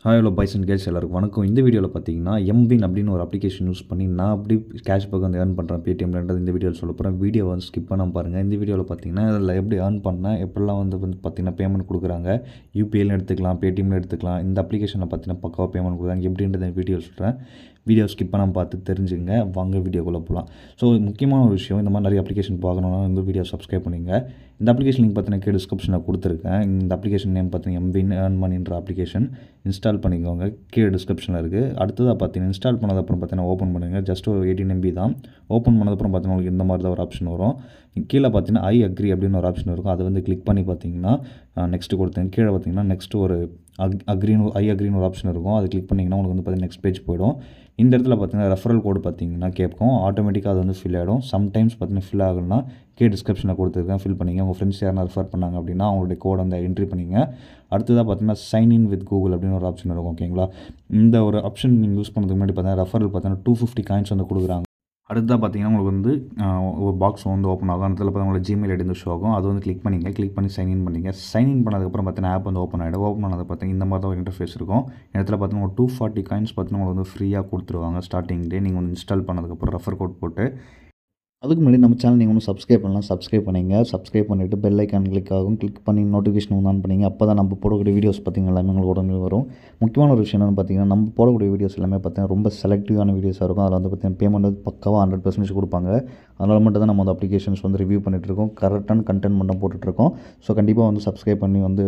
Hi hello boys and girls எல்லாருக்கும் வணக்கம். இந்த வீடியோவில் பார்த்தீங்கன்னா எம்பின் அப்படின்னு ஒரு அப்ளிகேஷன் யூஸ் பண்ணி நான் அப்படி கேஷ்பேக் வந்து ஏர்ன் பண்ணுறேன் பேடிஎம்லன்றது இந்த வீடியோவில் சொல்ல போகிறேன். வீடியோ வந்து ஸ்கிப் பண்ணாமல் பாருங்கள். இந்த வீடியோவில் பார்த்தீங்கன்னா அதில் எப்படி ஏர்ன் பண்ணால் எப்படிலாம் வந்து பார்த்தீங்கன்னா பேமெண்ட் கொடுக்குறாங்க, யூபிஐல எடுத்துக்கலாம், பேடிஎம்ல எடுத்துக்கலாம். இந்த அப்ளிகேஷனில் பார்த்தீங்கன்னா பக்காவாக பேமெண்ட் கொடுக்குறாங்க எப்படின்றத வீடியோ சொல்கிறேன். வீடியோ ஸ்கிப் பண்ணாமல் பார்த்து தெரிஞ்சுங்க. வாங்க வீடியோக்குள்ளே போகலாம். ஸோ முக்கியமான ஒரு விஷயம், இந்த மாதிரி நிறைய அப்ளிகேஷன் பார்க்கணுன்னா இந்த வீடியோ சப்ஸ்கிரைப் பண்ணிங்க. இந்த அப்ளிகேஷன் லிங்க் பார்த்தீங்கன்னா டிஸ்கிரிப்ஷனில் கொடுத்துருக்கேன். இந்த அப்ளிகேஷன் நேம் பார்த்தீங்கன்னா எம்பின் ஏர்ன் மணின்ற அப்ளிகேஷன் இன்ஸ்டால் பண்ணிக்கோங்க. கீழே டிஸ்கிரிப்ஷனில் இருக்குது. அடுத்ததாக பார்த்தீங்கன்னா இன்ஸ்டால் பண்ணதுக்கப்புறம் பார்த்தீங்கன்னா ஓப்பன் பண்ணுங்கள். ஜஸ்ட் ஒரு 18 MB தான். ஓப்பன் பண்ணதுக்கப்புறம் பார்த்தீங்கன்னா உங்களுக்கு இந்த மாதிரி தான் ஒரு ஆப்ஷன் வரும். கீழே பார்த்தீங்கன்னா ஐ அக்ரி அப்படின்னு ஒரு ஆப்ஷன் இருக்கும். அதை வந்து கிளிக் பண்ணி பார்த்தீங்கன்னா நெக்ஸ்ட்டு கொடுத்தேன். கீழே பார்த்தீங்கன்னா நெக்ஸ்ட்டு ஒரு ஐ அக்ரின்னு ஒரு ஆப்ஷன் இருக்கும். அதை கிளிக் பண்ணிங்கன்னா உங்களுக்கு வந்து பார்த்தீங்கன்னா நெக்ஸ்ட் பேஜ் போயிடும். இந்த இடத்துல பார்த்தீங்கன்னா ரெஃபரல் கோடு பார்த்தீங்கன்னா கேட்கும். ஆட்டோமேட்டிக்காக அது வந்து ஃபில் ஆகிடும். சம்டைம்ஸ் பார்த்தீங்கன்னா ஃபில் ஆகலைன்னா டிஸ்கிரிப்ஷனில் கொடுத்துருக்கேன், ஃபில் பண்ணிங்க. உங்கள் ஃப்ரெண்ட்ஸ் யாரும் ரெஃபர் பண்ணாங்க அப்படின்னா அவங்களுடைய கோடை வந்து என்ட்ரி பண்ணிங்க. அடுத்ததாக பார்த்தீங்கன்னா சைன் இன் வித் கூகுள் அப்படின்னு ஒரு ஆப்ஷன் இருக்கும். ஓகேங்களா, இந்த ஒரு ஆப்ஷன் நீங்கள் யூஸ் பண்ணுறதுக்கு முன்னாடி பார்த்தீங்கன்னா ரெஃபரல் பார்த்தீங்கன்னா 250 காயின்ஸ் வந்து கொடுக்குறாங்க. அடுத்ததாக பார்த்தீங்கன்னா உங்களுக்கு வந்து ஒரு பாக்ஸ் வந்து ஓப்பன் ஆகும். அதில் பார்த்தீங்கன்னா உங்களோட ஜிமெயில் ஐடி வந்து ஷோ ஆகும். அது வந்து கிளிக் பண்ணிங்க. கிளிக் பண்ணி சைன்இன் பண்ணிங்க. சைன்இன் பண்ணதுக்கப்புறம் பார்த்தீங்கன்னா ஆப் வந்து ஓப்பன் ஆகிடும். ஓப்பன் பண்ணதை பார்த்தீங்கன்னா இந்த மாதிரி தான் ஒரு இன்டர்ஃபேஸ் இருக்கும். இடத்துல பார்த்தீங்கன்னா 240 காயின்ஸ் பார்த்தீங்கன்னா உங்களுக்கு வந்து ஃப்ரீயாக கொடுத்துருவாங்க ஸ்டார்டிங் டே. நீங்கள் வந்து இன்ஸ்டால் பண்ணதுக்கப்புறம் ரெஃபர் கோட் போட்டு. அதுக்கு முன்னாடி நம்ம சேனல் நீங்கள் ஒன்றும் சப்ஸ்கிரைப் பண்ணலாம், சப்ஸ்கிரைப் பண்ணிங்க. சப்ஸ்கிரைப் பண்ணிவிட்டு பெல் ஐக்கான் கிளிக் ஆகும். கிளிக் பண்ணி நோட்டிஃபிகேஷன் ஆன் பண்ணிங்க. அப்போ தான் நம்ம போடக்கூடிய வீடியோஸ் பார்த்தீங்கன்னா எல்லாமே உங்களுக்கு உடனே வரும். முக்கியமான ஒரு விஷயம் என்னென்னு பார்த்தீங்கன்னா நம்ம போடக்கூடிய வீடியோஸ் எல்லாமே பார்த்தீங்கன்னா ரொம்ப செலக்டிவான வீடியோஸாக இருக்கும். அதில் வந்து பார்த்தீங்கன்னா பேமெண்ட் வந்து பக்காவாக 100% கொடுப்பாங்க. அதனால் மட்டும் தான் நம்ம அந்த அப்ளிகேஷன்ஸ் வந்து ரிவ்யூ பண்ணிகிட்ருக்கோம். கரெக்டான கண்டென்ட் மட்டும் போட்டுட்ருக்கோம். ஸோ கண்டிப்பாக வந்து சப்ஸ்கிரைப் பண்ணி வந்து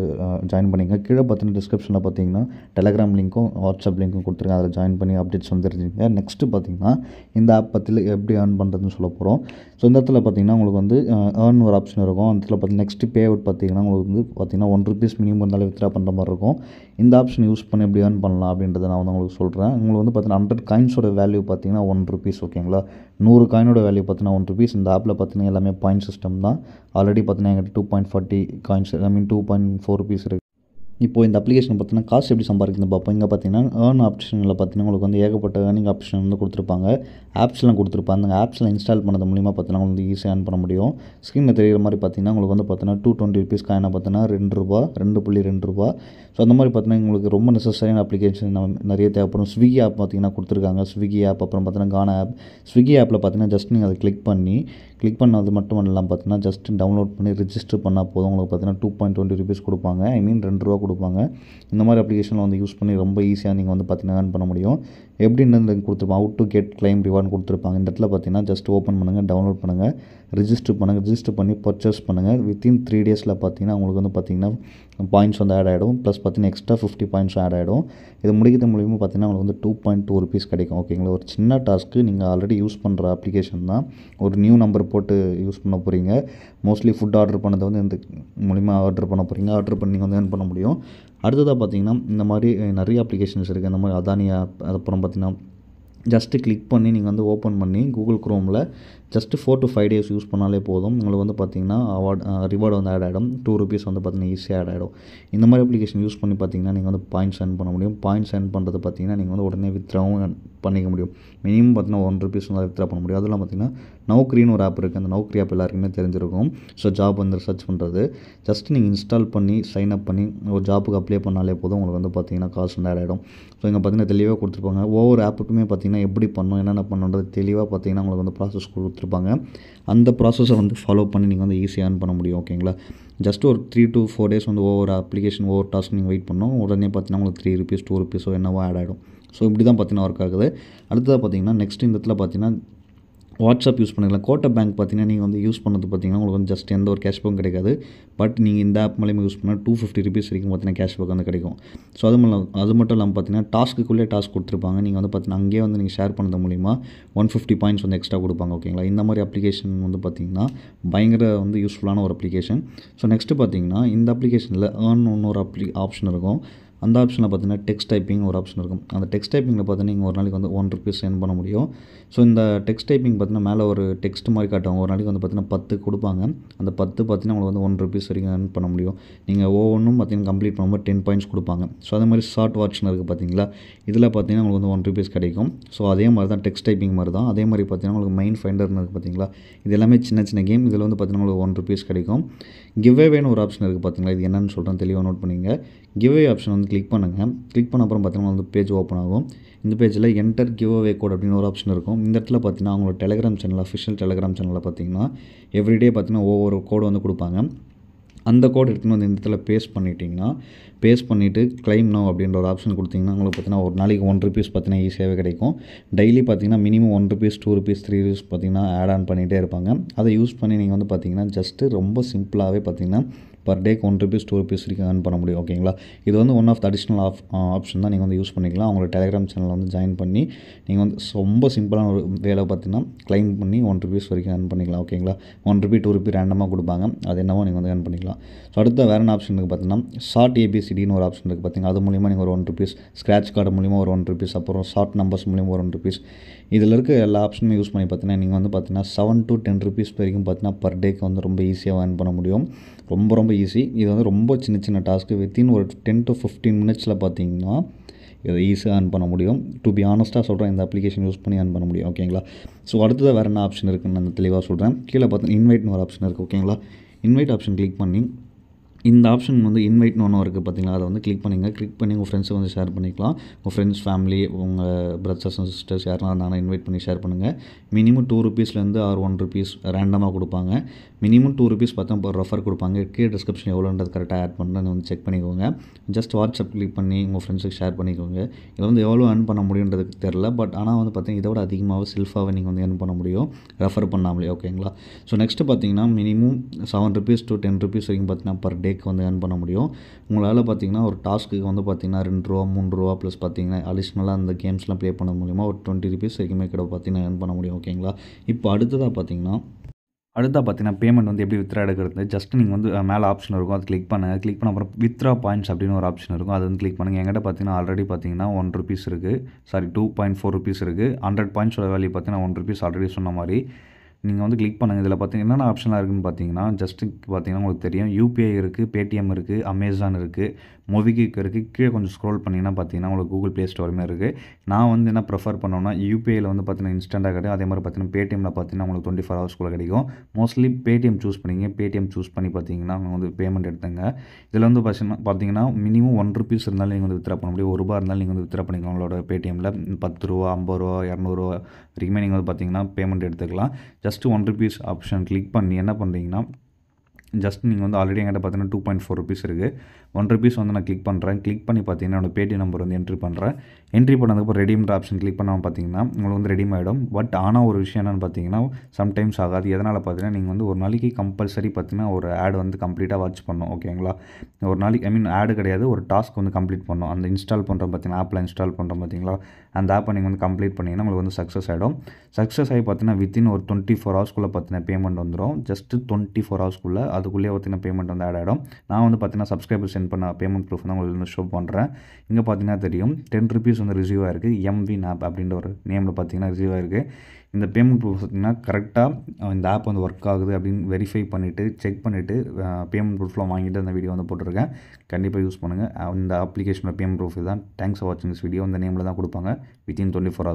ஜாயின் பண்ணிங்க. கீழே பார்த்தீங்கன்னா டிஸ்கிரிப்ஷனில் பார்த்தீங்கன்னா டெலகிராம் லிங்க்கும் வாட்ஸ்அப் லிங்க்கும் கொடுத்துருக்கேன். அதில் ஜாயின் பண்ணி அப்டேட்ஸ் வந்து தெரிஞ்சுங்க. நெக்ஸ்ட்டு பார்த்தீங்கன்னா இந்த ஆப் பற்றியில் எப்படி ஏர்ன் பண்ணுறதுன்னு சொல்ல போகிறோம். ஸோ இந்த இடத்துல பார்த்தீங்கன்னா உங்களுக்கு வந்து ஏர்ன் ஒரு ஆப்ஷன் இருக்கும். அந்த இடத்துல பார்த்தீங்கன்னா நெக்ஸ்ட் பே அவுட் பார்த்தீங்கன்னா உங்களுக்கு வந்து பார்த்தீங்கன்னா ₹1 மினிமம் இருந்தாலும் வித்ரா பண்ணுற மாதிரி இருக்கும். இந்த ஆப்ஷன் யூஸ் பண்ணி எப்படி ஏர்ன் பண்ணலாம் அப்படின்றத நான் வந்து உங்களுக்கு சொல்கிறேன். உங்களுக்கு வந்து பார்த்தீங்கன்னா 100 காயின்ஸோட வேல்யூ பார்த்தீங்கன்னா ₹1. ஓகேங்களா, 100 காயினோட வேல்யூ பார்த்தீங்கன்னா ₹1. இந்த ஆப்பில் பார்த்தீங்கன்னா எல்லாமே பாயிண்ட் சிஸ்டம் தான். ஆல்ரெடி பார்த்தீங்கன்னா எங்கிட்ட 2.40 காயின்ஸ், ₹2.4 இருக்குது. இப்போது இந்த அப்ளிகேஷன் பார்த்தீங்கன்னா காசு எப்படி சம்பாதிக்குதுன்னு பார்ப்போம். இங்கே பார்த்தீங்கன்னா ஏர்ன் ஆப்ஷனில் பார்த்தீங்கன்னா உங்களுக்கு வந்து ஏகப்பட்ட ஏர்னிங் ஆப்ஷன் வந்து கொடுத்துருப்பாங்க. ஆப்ஸ்லாம் கொடுத்துருப்பாங்க. அந்த ஆப்ஸ்லாம் இன்ஸ்டால் பண்ணது மூலிமா பார்த்தீங்கன்னா உங்களுக்கு வந்து ஈஸியாக ஏர்ன் பண்ண முடியும். ஸ்க்ரீனில் தெரிகிற மாதிரி பார்த்தீங்கன்னா உங்களுக்கு வந்து பார்த்தீங்கன்னா ₹220 காயினாக பார்த்தீங்கன்னா ₹2, ஸோ அந்த மாதிரி பார்த்தீங்கன்னா உங்களுக்கு ரொம்ப நெசசரியான அப்ளிகேஷன் நிறைய தேவைப்படும். ஸ்விக்கி ஆப் பார்த்தீங்கன்னா கொடுத்துருக்காங்க. ஸ்விக்கி ஆப், அப்புறம் பார்த்தீங்கன்னா கானா ஆப். ஸ்விக்கி ஆப்பில் பார்த்தீங்கன்னா ஜஸ்ட் நீங்கள் அதை கிளிக் பண்ணது மட்டும் இல்லாமல் பார்த்தீங்கன்னா ஜஸ்ட் டவுன்லோட் பண்ணி ரிஜிஸ்டர் பண்ணால் போதும். உங்களுக்கு பார்த்தீங்கன்னா ₹2.20 கொடுப்பாங்க. ₹2 கொடுப்பாங்க. இந்த மாதிரி அப்ளிகேஷனில் வந்து யூஸ் பண்ணி ரொம்ப ஈஸியாக நீங்கள் வந்து பார்த்தீங்கன்னா ஏர்ன் பண்ண முடியும். எப்படின்னு கொடுத்துருப்பாங்க. Out to get claim reward கொடுத்துருப்பாங்க. இந்த இடத்துல பார்த்தீங்கன்னா ஜஸ்ட் ஓப்பன் பண்ணுங்கள், டவுன்லோட் பண்ணுங்கள், ரிஜிஸ்டர் பண்ணி பர்ச்சேஸ் பண்ணுங்கள். வித்தின் 3 டேஸில் பார்த்தீங்கன்னா உங்களுக்கு வந்து பார்த்தீங்கன்னா பாயிண்ட்ஸ் வந்து ஆட் ஆகிடும். ப்ளஸ் பார்த்தீங்கன்னா எக்ஸ்ட்ரா 50 பாயிண்ட்ஸும் ஆட் ஆகிடும். இது முடிக்கிறது மூலிமா பார்த்தீங்கன்னா உங்களுக்கு வந்து ₹2.2 கிடைக்கும். ஓகேங்களா, ஒரு சின்ன டாஸ்க்கு. நீங்கள் ஆல்ரெடி யூஸ் பண்ணுற அப்ளிகேஷன் தான். ஒரு நியூ நம்பர் போட்டு யூஸ் பண்ண போகிறீங்க. மோஸ்ட்லி ஃபுட் ஆர்டர் பண்ணதை வந்து இந்த மூலிமா ஆர்டர் பண்ண போகிறீங்க. ஆர்டர் பண்ணி நீங்கள் வந்து ஏர்ன் பண்ண முடியும். அடுத்ததாக பார்த்தீங்கன்னா இந்த மாதிரி நிறைய அப்ளிகேஷன்ஸ் இருக்குது. இந்த மாதிரி அதானி ஆப், அப்புறம் பார்த்தீங்கன்னா ஜஸ்ட்டு கிளிக் பண்ணி நீங்கள் வந்து ஓப்பன் பண்ணி கூகுள் க்ரோமில் ஜஸ்ட்டு 4 to 5 days யூஸ் பண்ணாலே போதும். உங்களுக்கு வந்து பார்த்தீங்கன்னா ரிவார்டு வந்து ஆட் ஆகிடும். ₹2 வந்து பார்த்தீங்கன்னா ஈஸியாக ஆட் ஆகிடும். இந்த மாதிரி அப்ளிகேஷன் யூஸ் பண்ணி பார்த்தீங்கன்னா நீங்கள் வந்து பாயிண்ட்ஸ் ஏர்ன் பண்ண முடியும். பாயிண்ட்ஸ் ஏர்ன் பண்ணுறது பார்த்தீங்கன்னா நீங்கள் வந்து உடனே வித்ராவும் பண்ணிக்க முடியும். மினிமம் பார்த்தீங்கன்னா ₹1 வந்து வித்ரா பண்ண முடியும். அதெல்லாம் பார்த்தீங்கன்னா நௌக்ரின்னு ஒரு ஆப் இருக்குது. அந்த நௌக்ரி ஆப் எல்லாருக்குமே தெரிஞ்சிருக்கும். ஸோ ஜாப் வந்து சர்ச் பண்ணுறது. ஜஸ்ட் நீங்கள் இன்ஸ்டால் பண்ணி சைன் அப் பண்ணி ஒரு ஜாப்புக்கு அப்ளை பண்ணாலே போதும். உங்களுக்கு வந்து பார்த்தீங்கன்னா காசு வந்து ஆட் ஆகிடும். ஸோ இங்கே பார்த்தீங்கன்னா தெளிவாக கொடுத்துருப்பாங்க. ஒவ்வொரு ஆப்புக்குமே பார்த்தீங்கன்னா எப்படி பண்ணணும், என்னென்ன பண்ணணுன்றது தெளிவாக பார்த்தீங்கன்னா உங்களுக்கு வந்து ப்ராசஸ் கொடுத்துருப்பாங்க. அந்த ப்ராசஸை வந்து ஃபாலோ பண்ணி நீங்கள் வந்து ஈஸியாக ஏர்ன் பண்ண முடியும். ஓகேங்களா, ஜஸ்ட் ஒரு 3 to 4 days வந்து ஒவ்வொரு அப்ளிகேஷன் ஒவ்வொரு டாஸ்க் நீங்கள் வெயிட் பண்ணணும். உடனே பார்த்தீங்கன்னா உங்களுக்கு ₹3 ₹2 என்னவோ ஆட் ஆகிடும். ஸோ இப்படி தான் பார்த்தீங்கன்னா ஒர்க் ஆகுது. அடுத்ததாக பார்த்தீங்கன்னா நெக்ஸ்ட் இந்த இடத்துல பார்த்தீங்கன்னா வாட்ஸ்அப் யூஸ் பண்ணிக்கலாம். கோட்டக் பேங்க் பார்த்தீங்கன்னா நீங்கள் வந்து யூஸ் பண்ணது பார்த்தீங்கன்னா உங்களுக்கு வந்து ஜஸ்ட் எந்த ஒரு கேஷ்பேக்கும் கிடைக்காது. பட் நீங்கள் இந்த ஆப் மூலியமாக யூஸ் பண்ணால் ₹250 வரைக்கும் பார்த்தீங்கன்னா கேஷ்பேக் வந்து கிடைக்கும். ஸோ அது மட்டும் இல்லாமல் பார்த்தீங்கன்னா டாஸ்க்குள்ளே டாஸ்க் கொடுத்துருப்பாங்க. நீங்கள் வந்து பார்த்தீங்கன்னா அங்கேயே வந்து நீங்கள் ஷேர் பண்ணது மூலிமா 150 பாயிண்ட்ஸ் வந்து எக்ஸ்ட்ரா கொடுப்பாங்க. ஓகேங்களா, இந்த மாதிரி அப்ளிகேஷன் வந்து பார்த்தீங்கன்னா பயங்கர வந்து யூஸ்ஃபுல்லான ஒரு அப்ளிகேஷன். ஸோ நெக்ஸ்ட்டு பார்த்தீங்கன்னா இந்த அப்ளிகேஷனில் ஏர்ன் இன்னொரு ஆப்ஷன் இருக்கும். அந்த ஆப்ஷனில் பார்த்தீங்கன்னா டெக்ஸ்ட் டைப்பிங் ஒரு ஆப்ஷன் இருக்கும். அந்த டெக்ஸ்ட் டைப்பிங்கில் பார்த்தீங்கன்னா நீங்கள் ஒரு நாளைக்கு வந்து ₹1 ஏர்ன் பண்ண முடியும். ஸோ இந்த டெக்ஸ்ட் டைப்பிங் பார்த்தீங்கன்னா மேலே ஒரு டெக்ஸ்ட் மாதிரி காட்டுவாங்க. ஒரு நாளைக்கு வந்து பார்த்தீங்கன்னா 10 கொடுப்பாங்க. அந்த 10 பார்த்தீங்கன்னா உங்களுக்கு வந்து ₹1 வரைக்கும் ஏர்ன் பண்ண முடியும். நீங்கள் ஒவ்வொன்றும் பார்த்தீங்கன்னா கம்ப்ளீட் பண்ணும்போது 10 பாயிண்ட்ஸ் கொடுப்பாங்க. ஸோ அதே மாதிரி ஷார்ட் வாட்ச்னு இருக்குது பார்த்தீங்களா, இதில் பார்த்தீங்கன்னா உங்களுக்கு வந்து ₹1 கிடைக்கும். ஸோ அதே மாதிரி தான் டெக்ஸ்ட் டைப்பிங் மாதிரி தான். அதே மாதிரி பார்த்தீங்கன்னா உங்களுக்கு மைண்ட் ஃபைண்டர்னு இருக்குது பார்த்தீங்களா, இது எல்லாமே சின்ன சின்ன கேம். இதில் வந்து பார்த்தீங்கன்னா உங்களுக்கு ₹1 கிடைக்கும். கிவ்அவேன்னு ஒரு ஆப்ஷன் இருக்குது பார்த்தீங்களா, இது என்னென்னு சொல்கிறேன் தெளிவாக நோட் பண்ணிங்க. கிவ்அவே ஆப்ஷன் வந்து கிளிக் பண்ணுங்கள். கிளிக் பண்ண அப்புறம் பார்த்தீங்கன்னா வந்து பேஜ் ஓப்பன் ஆகும். இந்த பேஜில் என்டர் கிவ்அவே கோட் அப்படின்னு ஒரு ஆப்ஷன் இருக்கும். இந்த இடத்துல பார்த்தீங்கன்னா அவங்களோட டெலிகிராம் சேனல், அஃபிஷியல் டெலிகிராம் சேனலில் பார்த்தீங்கன்னா எவ்ரிடே பார்த்தீங்கன்னா ஒவ்வொரு கோடு வந்து கொடுப்பாங்க. அந்த கோட் எடுத்துன்னு வந்து இந்த இடத்துல பேஸ்ட் பண்ணிவிட்டு கிளைம் நோ அப்படின்ற ஒரு ஆப்ஷன் கொடுத்தீங்கன்னா உங்களுக்கு பார்த்தீங்கன்னா ஒரு நாளைக்கு ₹1 பார்த்தீங்கன்னா ஈஸியாகவே கிடைக்கும். டெய்லி பார்த்தீங்கன்னா மினிமம் ₹1, ₹2, ₹3 பார்த்தீங்கன்னா ஆட் ஆன் பண்ணிகிட்டே இருப்பாங்க. அதை யூஸ் பண்ணி நீங்கள் வந்து பார்த்தீங்கன்னா ஜஸ்ட்டு ரொம்ப சிம்பிளாகவே பார்த்தீங்கன்னா பர் டேக்கு ₹1, ₹2 வரைக்கும் ஏர்ன் பண்ண முடியும். ஓகேங்களா, இது வந்து one of the additional option தான். நீங்கள் வந்து யூஸ் பண்ணிக்கலாம். அவங்களோட டெலிகிராம் சேனலில் வந்து ஜாயின் பண்ணி நீங்கள் வந்து ரொம்ப சிம்பிளான ஒரு வேலை பார்த்தீங்கன்னா கிளைம் பண்ணி ₹1 வரைக்கும் ஏர்ன் பண்ணிக்கலாம். ஓகேங்களா, ₹1, ₹2 ரேண்டமாக கொடுப்பாங்க. அது என்னவோ நீங்கள் வந்து ஏர்ன் பண்ணிக்கலாம். ஸோ அடுத்த வேறு என்ன ஆப்ஷன் இருக்குது பார்த்தீங்கன்னா ஷார்ட் ABCDன்னு ஒரு ஆப்ஷன் இருக்குது பார்த்தீங்கன்னா, அது மூலிமா நீங்கள் ஒரு ₹1, ஸ்க்ராட்ச் கார்டு மூலிமா ஒரு ₹1, அப்புறம் ஷார்ட் நம்பர்ஸ் மூலிமா ஒரு ₹1. இதில் இருக்க எல்லா ஆப்ஷனுமே யூஸ் பண்ணி பார்த்தீங்கன்னா நீங்கள் வந்து பார்த்தீங்கன்னா $7 to $10 வரைக்கும் பார்த்தீங்கன்னா பர் டேக்கு வந்து ரொம்ப ஈஸியாக ஏர்ன் பண்ண முடியும். ரொம்ப ஈஸி. இது வந்து ரொம்ப சின்ன டாஸ்க்கு. வித்தின் ஒரு 10 to 15 மினிட்ஸில் பார்த்தீங்கன்னா இதை ஈஸியாக ஏர்ன் பண்ண முடியும். டு பி ஆனஸ்ட்டாக சொல்கிறேன், இந்த அப்ளிகேஷன் யூஸ் பண்ணி ஏர்ன் பண்ண முடியும். ஓகேங்களா, ஸோ அடுத்ததாக வேறு என்ன ஆப்ஷன் இருக்குன்னு நான் தெளிவாக சொல்கிறேன். கீழே பார்த்தீங்கன்னா இன்வைட்னு ஒரு ஆப்ஷன் இருக்குது. ஓகேங்களா, இன்வைட் ஆப்ஷன் கிளிக் பண்ணி இந்த ஆப்ஷன் வந்து இன்வைட்னு ஒன்று இருக்குது பார்த்தீங்களா, அதை வந்து கிளிக் பண்ணி உங்கள் ஃப்ரெண்ட்ஸை வந்து ஷேர் பண்ணிக்கலாம். உங்கள் ஃப்ரெண்ட்ஸ், ஃபேமிலி, உங்கள் பிரதர்ஸ் அண்ட் சிஸ்டர்ஸ் யாருனா இருந்தாலும் இன்வைட் பண்ணி ஷேர் பண்ணுங்கள். மினிமம் ₹2 ஆர் ₹1 ரேண்டமாக கொடுப்பாங்க. மினிமம் ₹2 பார்த்தா ஒரு ரெஃபர் கொடுப்பாங்க. கீழே டிஸ்கிரிப்ஷன் எவ்வளோன்றது கரெக்டாக ஆட் பண்ணுறேன்னு வந்து செக் பண்ணிக்கோங்க. ஜஸ்ட் வாட்ஸ்அப் கிளிக் பண்ணி உங்கள் ஃப்ரெண்ட்ஸுக்கு ஷேர் பண்ணிக்கோங்க. இதை வந்து எவ்வளோ ஏர்ன் பண்ண முடியுன்றதுக்கு தெரில, பட் ஆனால் வந்து பார்த்தீங்கன்னா இதை விட அதிகமாக செல்ஃபாகவே நீங்கள் வந்து ஏர்ன் பண்ண முடியும் ரெஃபர் பண்ணாமலே. ஓகேங்களா, ஸோ நெக்ஸ்ட்டு பார்த்தீங்கன்னா மினிமம் $7 to $10 வரைக்கும் பார்த்தீங்கன்னா பர் டேக்கு வந்து ஏர்ன் பண்ண முடியும். உங்களால் பார்த்தீங்கன்னா ஒரு டாஸ்க்கு வந்து பார்த்தீங்கன்னா ₹2, ₹3 ப்ளஸ் பார்த்தீங்கன்னா அடிஷ்னலாக அந்த கேம்ஸ்லாம் ப்ளே பண்ண மூலிமா ஒரு ₹20 வரைக்குமே கூட பார்த்தீங்கன்னா ஏர்ன் பண்ண முடியும். ஓகேங்களா, இப்போ அடுத்ததாக பார்த்தீங்கன்னா பேமெண்ட் வந்து எப்படி வித்ரா எடுக்கிறது. ஜஸ்ட் நீங்கள் வந்து மேலே ஆப்ஷன் இருக்கும், அது கிளிக் பண்ணுங்கள். கிளிக் பண்ண அப்புறம் வித்ரா பாயிண்ட்ஸ் அப்படின்னு ஒரு ஆப்ஷன் இருக்கும், அது வந்து கிளிக் பண்ணுங்கள். என்கிட்ட பார்த்தீங்கன்னா ஆல்ரெடி பார்த்தீங்கன்னா ₹1 இருக்குது. சாரி, $2.4 இருக்குது. 100 பாயிண்ட்ஸோட வேல்யூ பார்த்தீங்கன்னா ₹1 ஆல்ரெடி சொன்ன மாதிரி. நீங்கள் வந்து கிளிக் பண்ணுங்கள். இதில் பார்த்தீங்கன்னா என்னென்ன ஆப்ஷன்லாம் இருக்குதுன்னு பார்த்தீங்கன்னா ஜஸ்ட்டு பார்த்தீங்கன்னா உங்களுக்கு தெரியும், UPI இருக்குது, பேடிஎம் இருக்குது, அமேசான் இருக்குது, மோபிக்விக் இருக்குது. கீழே கொஞ்சம் ஸ்க்ரோல் பண்ணிங்கன்னா பார்த்தீங்கன்னா உங்களுக்கு கூகுள் ப்ளே ஸ்டோருமே இருக்குது. நான் வந்து என்ன ப்ரிஃபர் பண்ணோன்னா UPIயில் வந்து பார்த்தீங்கன்னா இன்ஸ்டண்ட்டாக கிடைக்கும். அதே மாதிரி பார்த்தீங்கன்னா பேடிஎம்மில் பார்த்தீங்கன்னா உங்களுக்கு 24 ஹவர்ஸ்க்குள்ளே கிடைக்கும். மோஸ்ட்லி பேடிஎம் சூஸ் பண்ணிங்க. பேடிஎம் சூஸ் பண்ணி பார்த்தீங்கன்னா வந்து பேமெண்ட் எடுத்துங்க. இதில் வந்து பார்த்தீங்கன்னா மினிமம் ₹1 இருந்தாலும் நீங்கள் வந்து வித்ரா பண்ண முடியும். ₹1 இருந்தாலும் நீங்கள் வந்து வித்ரா பண்ணிக்கலாம். உங்களோட பேடிஎம்மில் ₹10, ₹50, ₹200 வரைக்குமே நீங்கள் வந்து பார்த்தீங்கன்னா பேமெண்ட் எடுத்துக்கலாம். ஜஸ்ட்டு ₹1 ஆப்ஷன் கிளிக் பண்ணி என்ன பண்ணுறீங்கன்னா ஜஸ்ட் நீங்கள் வந்து ஆல்ரெடி என்கிட்ட பார்த்தீங்கன்னா ₹2.4 இருக்குது. ₹1 வந்து நான் கிளிக் பண்ணுறேன். கிளிக் பண்ணி பார்த்தீங்கன்னா என்னோடய பேடிஎம் நம்பர் வந்து என்ட்ரி பண்ணுறேன். என்ட்ரி பண்ணதுக்கப்புறம் ரெடீம்ன்ற ஆப்ஷன் கிளிக் பண்ணாமல் பார்த்தீங்கன்னா உங்களுக்கு வந்து ரெடீம் ஆகிடும். பட் ஆனால் ஒரு விஷயம் என்னென்னு பார்த்தீங்கன்னா சம்டைம்ஸ் ஆகாது. எதனால் பார்த்தீங்கன்னா நீங்கள் வந்து ஒரு நாளைக்கு கம்பல்சரி பார்த்தீங்கன்னா ஒரு ஆட் வந்து கம்ப்ளீட்டாக வாட்ச் பண்ணணும். ஓகேங்களா, ஒரு நாளைக்கு ஆடு கிடையாது, ஒரு டாஸ்க் வந்து கம்ப்ளீட் பண்ணணும். அந்த இன்ஸ்டால் பண்ணுறோம் பார்த்தீங்கன்னா, ஆப்பில் இன்ஸ்டால் பண்ணுறோம் பார்த்தீங்களா, அந்த ஆப்பை நீங்கள் வந்து கம்ப்ளீட் பண்ணிங்கன்னா உங்களுக்கு வந்து சக்ஸஸ் ஆகிடும். சக்ஸஸ் ஆகி பார்த்தீங்கன்னா வித்தின் ஒரு 24 ஹவர்ஸ்க்குள்ளே பார்த்தீங்கன்னா பேமெண்ட் வந்துடும். ஜஸ்ட்டு 24 ஹவர்ஸ்க்குள்ளே அதுக்குள்ளேயே பார்த்தீங்கன்னா பேமெண்ட் வந்து ஆட் ஆகிடும். நான் வந்து பார்த்தீங்கன்னா சப்ஸ்கிரைபர் சென்ட் பண்ண பேமெண்ட் ப்ரூஃப் தான் உங்களுக்கு வந்து ஷோ பண்ணுறேன். இங்கே பார்த்தீங்கன்னா தெரியும் ₹10 வந்து ரிசீவ் ஆகிருக்கு. MVN ஆப் அப்படின்ற ஒரு நேமில் பார்த்தீங்கன்னா ரிசீவ் ஆகிருக்கு. இந்த பேமெண்ட் ப்ரூஃப் பார்த்தீங்கன்னா கரெக்டாக இந்த ஆப் வந்து ஒர்க் ஆகுது அப்படின்னு வெரிஃபை பண்ணிவிட்டு செக் பண்ணிவிட்டு பேமெண்ட் ப்ரூஃப்லாம் வாங்கிட்டு அந்த வீடியோ வந்து போட்டிருக்கேன். கண்டிப்பாக யூஸ் பண்ணுங்கள். இந்த அப்ளிகேஷனோட பேமெண்ட் ப்ரூஃப் தான். தேங்க்ஸ் ஃபார் வாட்சிங் திஸ் வீடியோ. இந்த நேமில் தான் கொடுப்பாங்க வித்தின் 24 ஹவர்ஸ்.